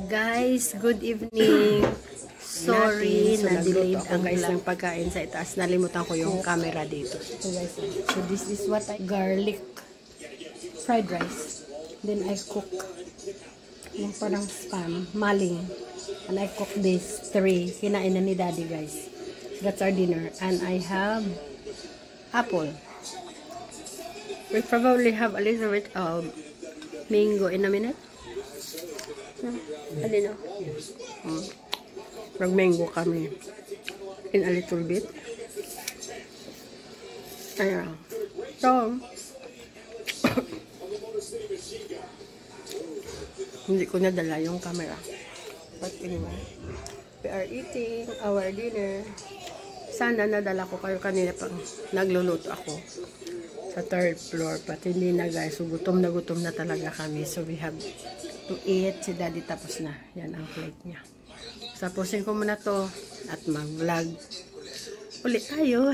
Guys, good evening. Sorry, na-delayed ang guys vlog. ng pagkain sa itaas. Nalimutan ko yung camera dito. So guys, so this is what I garlic fried rice. Then I cook yung parang spam, maling. And I cook this 3. Kinain na ni Daddy, guys. That's our dinner. And I have apple. We probably have a little bit of mango in a minute. Alin o? Mag-mango kami. In a little bit. Ayan. So, hindi ko nadala yung camera. But anyway, we are eating our dinner. Sana nadala ko kayo kanina pang nagluluto ako sa 3rd floor. But hindi na, guys. So, gutom na talaga kami. So, we have to eat. Si Daddy tapos na. Yan ang plate niya. Tapusin ko muna to at mag-vlog ulit tayo.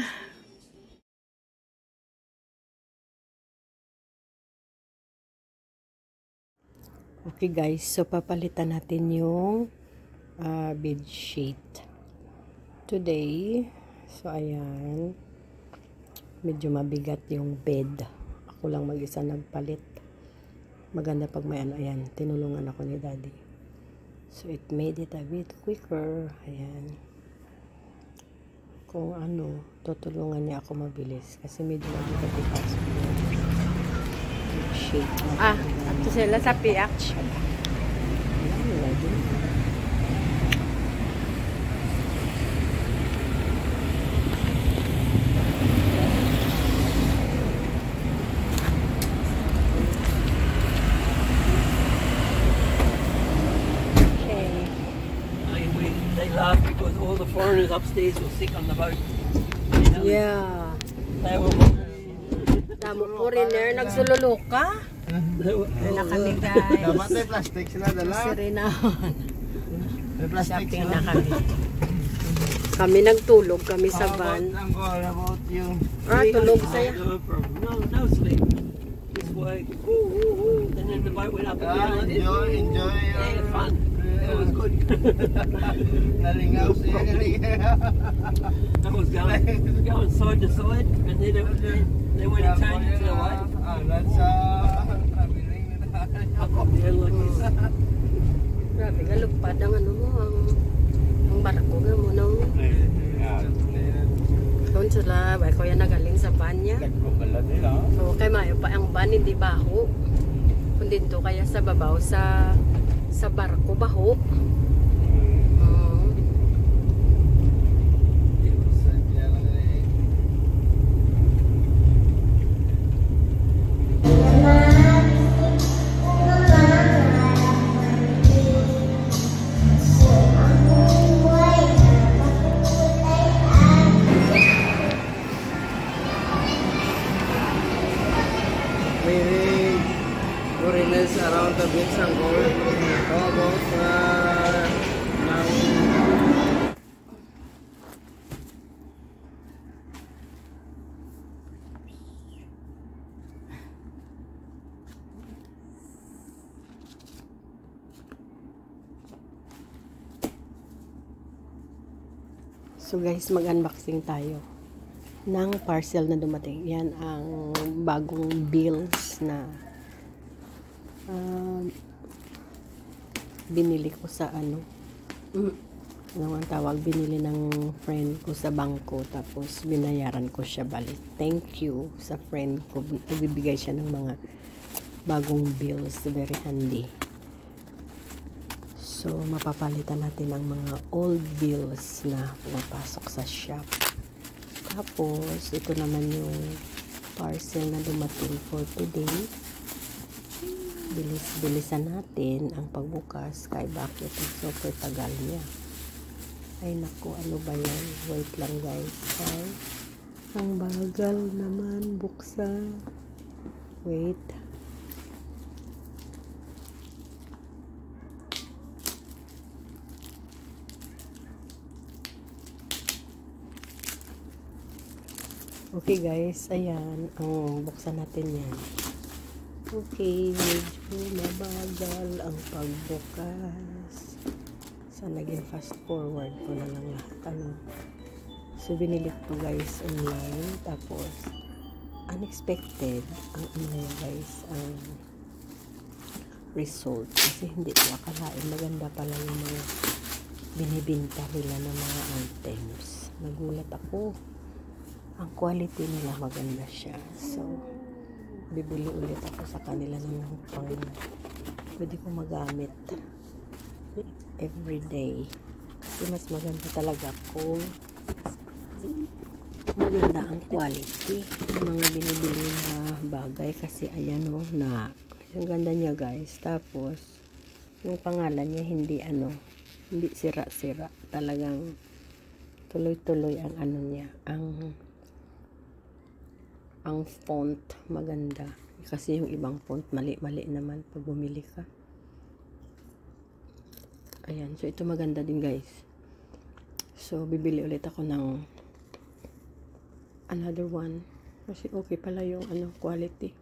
Okay guys, so papalitan natin yung bed sheet today. So ayan, medyo mabigat yung bed. Ako lang mag-isa nagpalit. Maganda pag may ano. Ayan, tinulungan ako ni Daddy. So, it made it a bit quicker. Ayan. Kung ano, tutulungan niya ako mabilis. Kasi medyo mabigat yung shape. Ito sila sa PH. Ayan, lagi. Because all the foreigners upstairs were sick on the boat. Yeah. They were Tamo po rin nagsululok ka? Ay na kami guys. Dapat may plastic sila dala. Kasi rin na. May plastic Shopping sila. na kami. Kami nagtulog kami sa van. About you. Tulog sa'yo. no sleep. Just work. And then the boat went up and down like this. Enjoy Yeah, fun. It was good. Nalingaw siya. That was going side to side, and then they went and turned into the right. That's Yeah, like this. Grabe, galugpad ang ano mo, ang barko nga mo nang doon sila, ba ko yan nagaling sa van niya. So, kay Mayo pa ang van, hindi baho. Kung dito kaya sa babaw, sa barko baho. Maybe foreigners around the beach and gold. How about now? So guys, mag-unboxing tayo ng parcel na dumating. Yan ang bagong bills na binili ko sa ano ang tawag, binili ng friend ko sa bangko, tapos binayaran ko siya balik. Thank you sa friend ko, nagbibigay siya ng mga bagong bills, very handy. So mapapalitan natin ang mga old bills na pumapasok sa shop. Tapos ito naman yung parcel na dumating for today. Bilis-bilisan natin ang pagbukas, kay bakit super tagal niya. Ay naku, ano ba yan? Wait lang guys. Ay, ang bagal naman buksan. Wait. Okay guys, ayan, ang buksan natin yan. Okay, medyo mabagal ang pagbukas. guys. So, naging fast forward ko na lang lahat. So, binili ko guys online. Tapos, unexpected ang guys, ang result. Kasi hindi ko akalain. Maganda pala yung mga binibinta nila ng mga items. Nagulat ako. Ang quality nila maganda siya. So, bibili ulit ako sa kanila ng pang pwede ko magamit everyday. Kasi mas maganda talaga kung maganda ang quality ng mga binibili na bagay. Kasi ayan o, na ang ganda niya guys. Tapos yung pangalan niya hindi hindi sira-sira, talagang tuloy-tuloy ang niya, ang font maganda. Kasi yung ibang font mali-mali naman pag bumili ka. Ayan, so ito maganda din guys. So bibili ulit ako ng another one kasi okay pala yung quality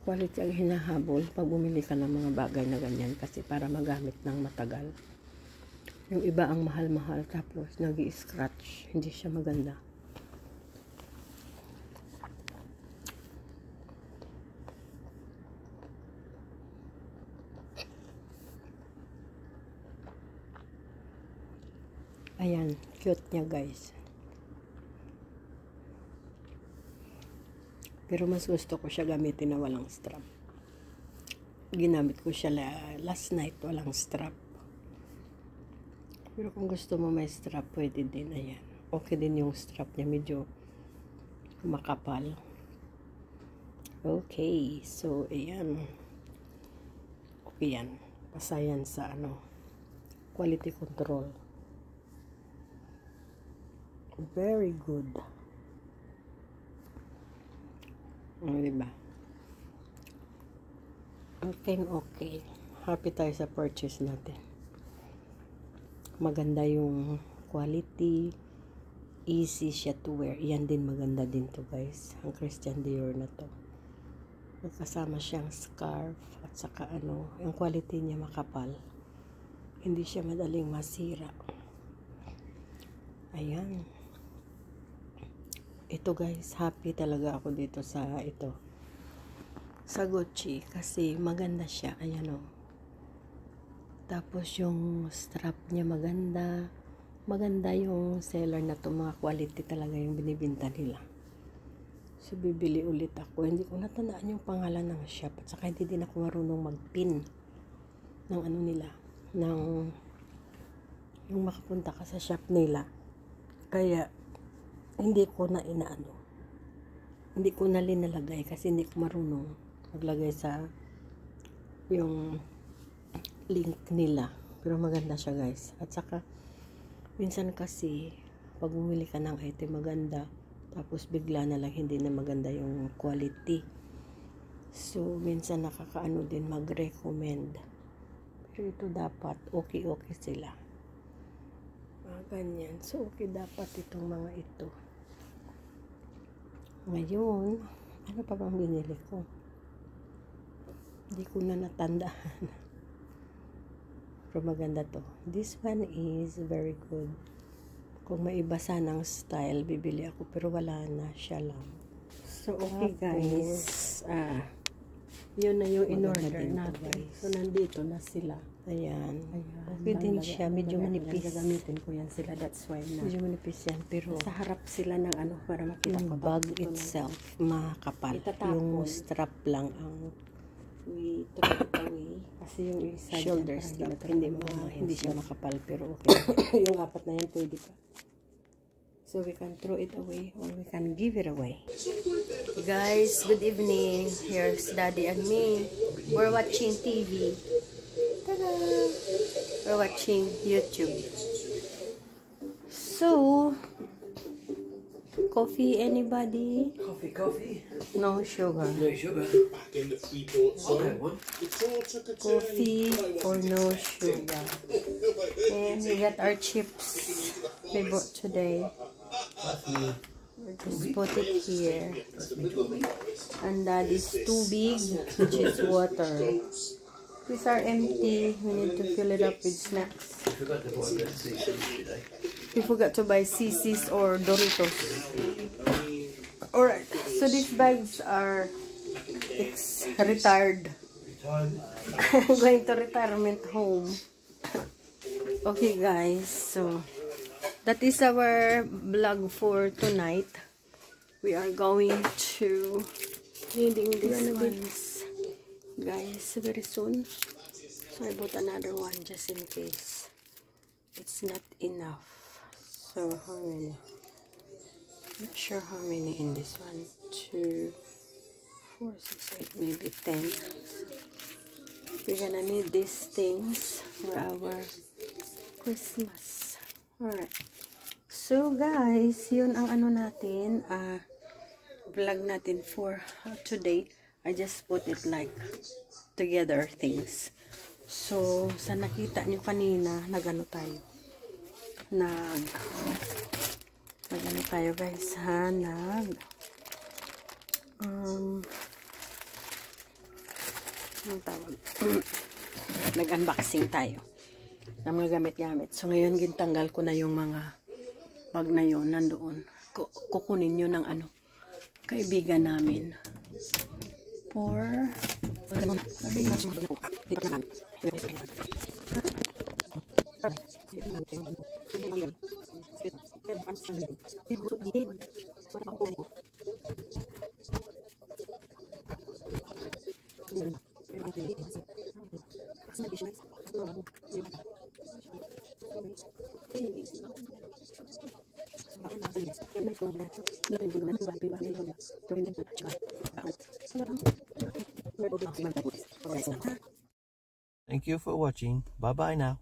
ang hinahabol pag bumili ka ng mga bagay na ganyan, kasi para magamit ng matagal. Yung iba ang mahal-mahal tapos nag-i-scratch, hindi siya maganda. Ayan, cute niya guys. Pero mas gusto ko siya gamitin na walang strap. Ginamit ko siya last night, walang strap. Pero kung gusto mo may strap, pwede din. Ayan. Okay din yung strap niya, medyo makapal. Okay, so ayan. Okay yan. Pasayan sa quality control. Very good. Diba? Okay. Happy tayo sa purchase natin. Maganda yung quality. Easy siya to wear. Yan din maganda din to guys. Ang Christian Dior na to. Magkasama siyang scarf at saka yung quality niya makapal. Hindi siya madaling masira. Ayan. Ito guys, happy talaga ako dito sa Gucci kasi maganda siya. Ayan o. Tapos yung strap niya maganda. Maganda yung seller na to. Mga quality talaga yung binibinta nila. So bibili ulit ako. Hindi ko natandaan yung pangalan ng shop. At saka hindi din ako marunong mag-pin ng nila. Yung makapunta ka sa shop nila. Kaya hindi ko na hindi ko na linalagay kasi hindi ko marunong maglagay sa yung link nila. Pero maganda siya guys. At saka minsan kasi pag bumili ka ng item maganda tapos bigla na lang hindi na maganda yung quality. So minsan nakakaano din mag-recommend. Pero ito dapat okay sila. Ganyan. So okay dapat itong mga ito. Ngayon, ano pa bang binili ko? Hindi ko na natandaan. Pero maganda to. This one is very good. Kung may iba sanang style, bibili ako. Pero wala na. Siya lang. So, okay guys. Yun na yung in-order natin. So, nandito na sila. Ayan. Okay din siya. Medyo manipis. Gagamitin ko yan sila. That's why na. Medyo manipis yan. Pero sa harap sila ng para makita ko. Yung bag itself, makapal. Yung strap lang ang we throw it away. Kasi yung isa shoulder strap. Hindi siya makapal. Pero okay. Yung apat na yan pwede pa. So we can throw it away or we can give it away. Guys, good evening. Here's Daddy and me. We're watching TV. Ta-da! We're watching YouTube. So, coffee, anybody? Coffee. No sugar. No sugar. Okay, what? Coffee or no sugar. And we got our chips we bought today. Just put it here. And that is too big, which is water. These are empty. We need to fill it up with snacks. We forgot to buy CC's or Doritos. Alright, so these bags are retired. Going to retirement home. Okay guys, so that is our vlog for tonight. We are going to needing these ones, guys, very soon. So I bought another one just in case it's not enough. So how many? Not sure how many in this one. 2, 4, 6, 8, maybe 10. We're gonna need these things for our Christmas. Alright. So guys, yun ang ano natin, vlog natin for today. I just put it like together things. So, sa nakita nyo kanina, nagano tayo. Nagano tayo guys, ha? Anong tawag? Nag-unboxing tayo ng mga gamit-gamit. So, ngayon, gintanggal ko na yung mga bag na yun, nandoon. Kukunin yun ng ano, kaibigan namin. For Thank you for watching. Bye bye now.